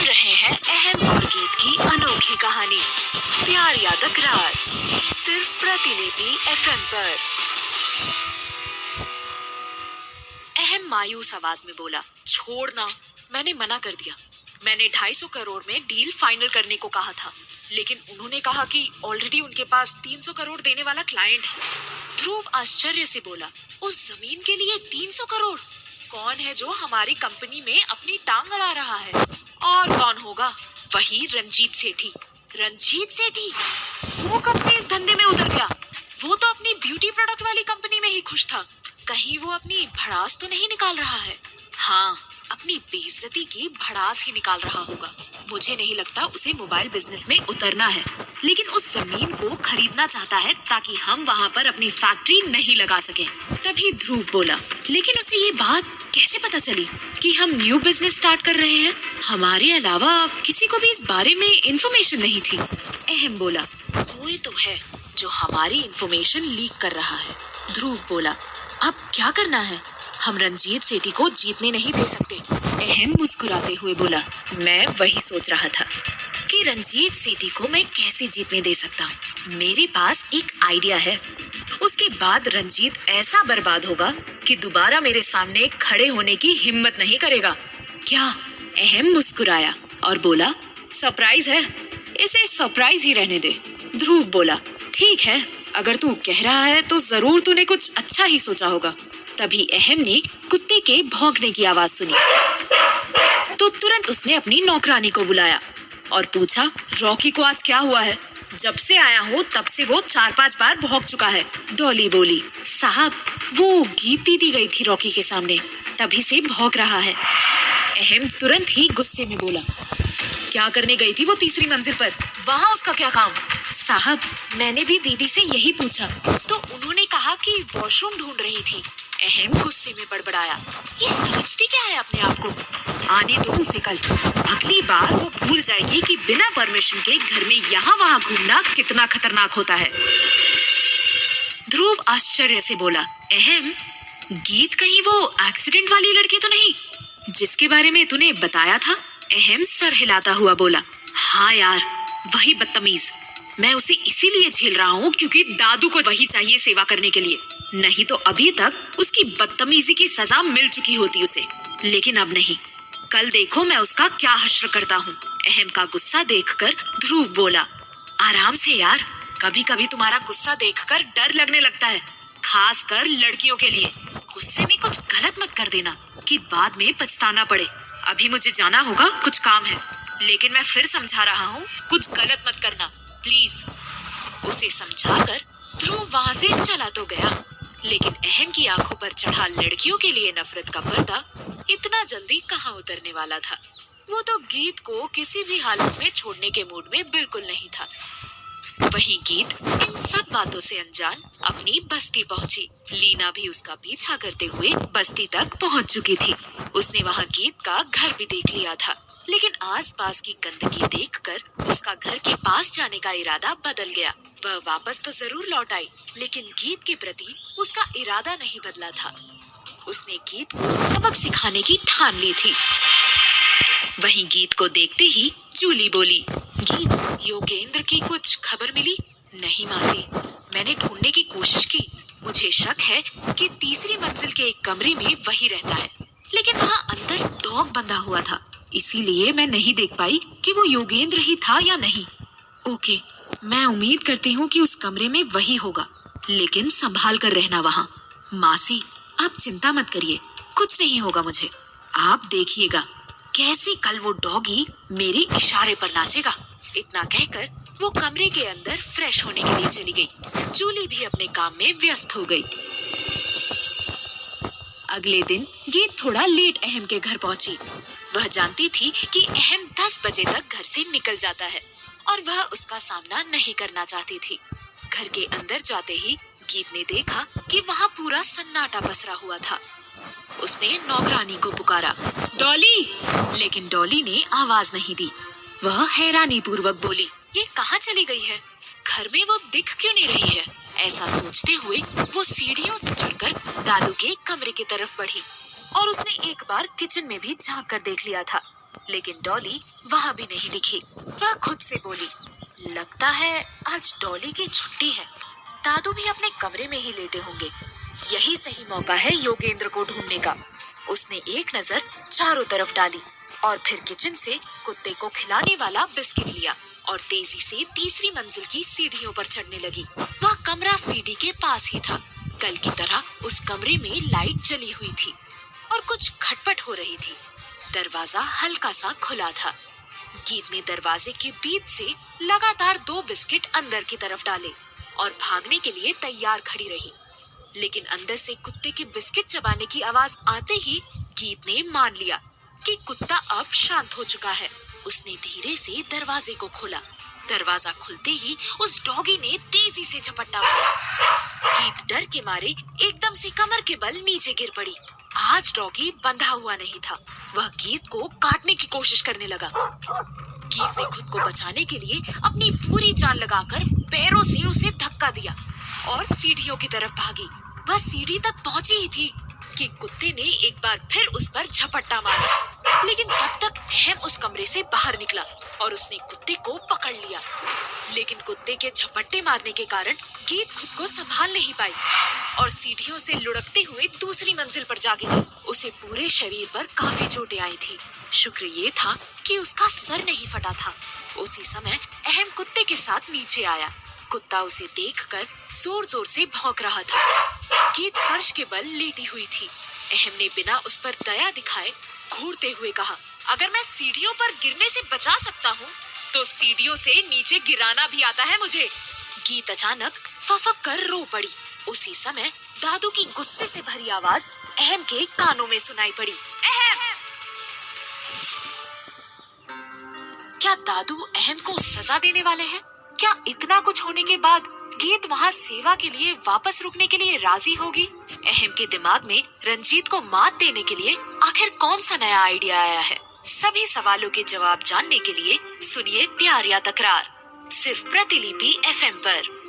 सुन रहे हैं अहम और गीत की अनोखी कहानी, प्यार या तकरार, सिर्फ प्रतिलिपि एफएम पर। अहम मायूस आवाज में बोला, छोड़ना, मैंने मना कर दिया। मैंने 250 करोड़ में डील फाइनल करने को कहा था, लेकिन उन्होंने कहा कि ऑलरेडी उनके पास 300 करोड़ देने वाला क्लाइंट है। ध्रुव आश्चर्य से बोला, उस जमीन के लिए 300 करोड़? कौन है जो हमारी कंपनी में अपनी टांग अड़ा रहा है? और कौन होगा? वही रंजीत सेठी। रंजीत सेठी? वो कब से इस धंधे में उतर गया? वो तो अपनी ब्यूटी प्रोडक्ट वाली कंपनी में ही खुश था। कहीं वो अपनी भड़ास तो नहीं निकाल रहा है? हाँ, अपनी बेइज्जती की भड़ास ही निकाल रहा होगा। मुझे नहीं लगता उसे मोबाइल बिजनेस में उतरना है, लेकिन उस जमीन को खरीदना चाहता है ताकि हम वहाँ पर अपनी फैक्ट्री नहीं लगा सकें। तभी ध्रुव बोला, लेकिन उसे ये बात कैसे पता चली कि हम न्यू बिजनेस स्टार्ट कर रहे हैं? हमारे अलावा किसी को भी इस बारे में इंफॉर्मेशन नहीं थी। अहम बोला, कोई तो है जो हमारी इंफॉर्मेशन लीक कर रहा है। ध्रुव बोला, अब क्या करना है? हम रंजीत सेठी को जीतने नहीं दे सकते। अहम मुस्कुराते हुए बोला, मैं वही सोच रहा था कि रंजीत सेठी को मैं कैसे जीतने दे सकता हूँ। मेरे पास एक आइडिया है। उसके बाद रंजीत ऐसा बर्बाद होगा कि दोबारा मेरे सामने खड़े होने की हिम्मत नहीं करेगा। क्या? अहम मुस्कुराया और बोला, सरप्राइज है, इसे सरप्राइज ही रहने दे। ध्रुव बोला, ठीक है, अगर तू कह रहा है तो जरूर तूने कुछ अच्छा ही सोचा होगा। तभी अहम ने कुत्ते के भौंकने की आवाज सुनी तो तुरंत उसने अपनी नौकरानी को बुलाया और पूछा, रॉकी को आज क्या हुआ है? जब से आया हूँ तब से वो 4-5 बार भौंक चुका है। डॉली बोली, साहब, वो गीत दी गई थी रॉकी के सामने, तभी से भौंक रहा है। अहम तुरंत ही गुस्से में बोला, क्या करने गई थी वो तीसरी मंजिल पर? वहाँ उसका क्या काम? साहब, मैंने भी दीदी से यही पूछा तो उन्होंने कहा कि वॉशरूम ढूंढ रही थी। अहम गुस्से में बड़बड़ाया, ये समझती क्या है अपने आप को? आने दो उसे कल, अगली बार वो भूल जाएगी कि बिना परमिशन के घर में यहाँ वहाँ घूमना कितना खतरनाक होता है। ध्रुव आश्चर्य से बोला, अहम, गीत कहीं वो एक्सीडेंट वाली लड़की तो नहीं जिसके बारे में तूने बताया था? अहम सर हिलाता हुआ बोला, हाँ यार, वही बदतमीज। मैं उसे इसीलिए झेल रहा हूँ क्योंकि दादू को वही चाहिए सेवा करने के लिए, नहीं तो अभी तक उसकी बदतमीजी की सजा मिल चुकी होती उसे। लेकिन अब नहीं, कल देखो मैं उसका क्या हश्र करता हूँ। अहम का गुस्सा देखकर ध्रुव बोला, आराम से यार, कभी कभी तुम्हारा गुस्सा देखकर डर लगने लगता है, खास कर लड़कियों के लिए। गुस्से में कुछ गलत मत कर देना कि बाद में पछताना पड़े। अभी मुझे जाना होगा, कुछ काम है, लेकिन मैं फिर समझा रहा हूँ, कुछ गलत मत करना प्लीज। उसे समझाकर ध्रुव वहाँ से चला तो गया, लेकिन अहम की आंखों पर चढ़ा लड़कियों के लिए नफरत का पर्दा इतना जल्दी कहाँ उतरने वाला था। वो तो गीत को किसी भी हालत में छोड़ने के मूड में बिल्कुल नहीं था। वहीं गीत इन सब बातों से अनजान अपनी बस्ती पहुंची। लीना भी उसका पीछा करते हुए बस्ती तक पहुंच चुकी थी। उसने वहां गीत का घर भी देख लिया था, लेकिन आसपास की गंदगी देखकर उसका घर के पास जाने का इरादा बदल गया। वह वापस तो जरूर लौट आई, लेकिन गीत के प्रति उसका इरादा नहीं बदला था। उसने गीत को सबक सिखाने की ठान ली थी। वहीं गीत को देखते ही जूली बोली, गीत, योगेंद्र की कुछ खबर मिली? नहीं मासी, मैंने ढूंढने की कोशिश की। मुझे शक है कि तीसरी मंजिल के एक कमरे में वही रहता है, लेकिन वहाँ अंदर डॉग बंधा हुआ था, इसीलिए मैं नहीं देख पाई कि वो योगेंद्र ही था या नहीं। ओके, मैं उम्मीद करती हूँ कि उस कमरे में वही होगा, लेकिन संभाल कर रहना वहाँ। मासी, आप चिंता मत करिए, कुछ नहीं होगा मुझे। आप देखिएगा कैसे कल वो डॉगी मेरे इशारे पर नाचेगा। इतना कहकर वो कमरे के अंदर फ्रेश होने के लिए चली गई। जूली भी अपने काम में व्यस्त हो गई। अगले दिन गीत थोड़ा लेट अहम के घर पहुंची। वह जानती थी कि अहम 10 बजे तक घर से निकल जाता है और वह उसका सामना नहीं करना चाहती थी। घर के अंदर जाते ही गीत ने देखा कि वहाँ पूरा सन्नाटा पसरा हुआ था। उसने नौकरानी को पुकारा, डॉली, लेकिन डॉली ने आवाज नहीं दी। वह हैरानी पूर्वक बोली, ये कहाँ चली गई है? घर में वो दिख क्यों नहीं रही है? ऐसा सोचते हुए वो सीढ़ियों से चढ़कर दादू के कमरे की तरफ बढ़ी और उसने एक बार किचन में भी झांक कर देख लिया था। लेकिन डॉली वहाँ भी नहीं दिखी। वह खुद से बोली, लगता है आज डॉली की छुट्टी है। दादू भी अपने कमरे में ही लेटे होंगे। यही सही मौका है योगेंद्र को ढूंढने का। उसने एक नजर चारों तरफ डाली और फिर किचन से कुत्ते को खिलाने वाला बिस्किट लिया और तेजी से तीसरी मंजिल की सीढ़ियों पर चढ़ने लगी। वह कमरा सीढ़ी के पास ही था। कल की तरह उस कमरे में लाइट जली हुई थी और कुछ खटपट हो रही थी। दरवाजा हल्का सा खुला था। गीत ने दरवाजे के बीच से लगातार 2 बिस्किट अंदर की तरफ डाले और भागने के लिए तैयार खड़ी रही। लेकिन अंदर से कुत्ते के बिस्किट चबाने की आवाज आते ही गीत ने मान लिया कि कुत्ता अब शांत हो चुका है। उसने धीरे से दरवाजे को खोला। दरवाजा खुलते ही उस डॉगी ने तेजी से झपट्टा मारा। गीत डर के मारे एकदम से कमर के बल नीचे गिर पड़ी। आज डॉगी बंधा हुआ नहीं था। वह गीत को काटने की कोशिश करने लगा। गीत ने खुद को बचाने के लिए अपनी पूरी जान लगाकर पैरों से उसे धक्का दिया और सीढ़ियों की तरफ भागी। वह सीढ़ी तक पहुंची ही थी कि कुत्ते ने एक बार फिर उस पर झपट्टा मारा। लेकिन तब तक अहम उस कमरे से बाहर निकला और उसने कुत्ते को पकड़ लिया। लेकिन कुत्ते के झपट्टे मारने के कारण गीत खुद को संभाल नहीं पाई और सीढ़ियों से लुढ़कते हुए दूसरी मंजिल पर जा गिरी। उसे पूरे शरीर पर काफी चोटें आई थी। शुक्र ये था कि उसका सर नहीं फटा था। उसी समय अहम कुत्ते के साथ नीचे आया। कुत्ता उसे देखकर जोर जोर से भौंक रहा था। गीत फर्श के बल लेटी हुई थी। अहम ने बिना उस पर दया दिखाए घूरते हुए कहा, अगर मैं सीढ़ियों पर गिरने से बचा सकता हूँ तो सीढ़ियों से नीचे गिराना भी आता है मुझे। गीत अचानक फफक कर रो पड़ी। उसी समय दादू की गुस्से से भरी आवाज अहम के कानों में सुनाई पड़ी, अहम! क्या दादू अहम को सजा देने वाले हैं? क्या इतना कुछ होने के बाद गीत वहाँ सेवा के लिए वापस रुकने के लिए राजी होगी? अहम के दिमाग में रंजीत को मात देने के लिए आखिर कौन सा नया आइडिया आया है? सभी सवालों के जवाब जानने के लिए सुनिए प्यार या तकरार, सिर्फ प्रतिलिपि FM पर।